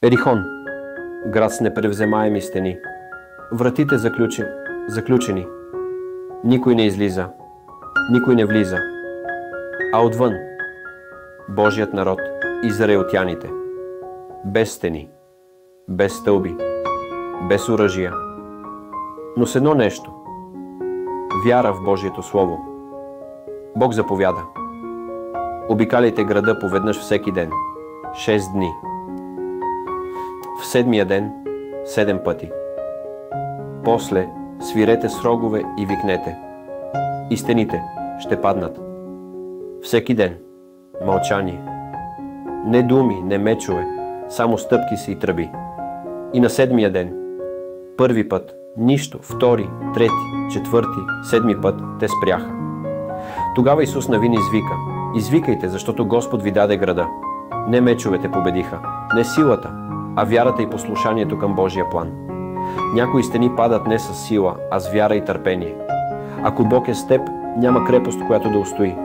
Ерихон, град с непревземаеми стени. Вратите заключени. Никой не излиза, никой не влиза. А отвън Божият народ, израелтяните. Без стени, без стълби, без оръжия. Но с едно нещо – вяра в Божието Слово. Бог заповяда: обикаляйте града поведнъж всеки ден, 6 дни. В 7-я ден 7 пъти. После свирете с рогове и викнете, и стените ще паднат. Всеки ден мълчание. Не думи, не мечове, само стъпки си и тръби. И на 7-я ден, първи път, нищо, втори, трети, четвърти, 7 път те спряха. Тогава Исус навин извика: извикайте, защото Господ ви даде града. Не мечовете победиха, не силата, а вярата и послушанието към Божия план. Някои стени падат не с сила, а с вяра и търпение. Ако Бог е с теб, няма крепост, която да устои.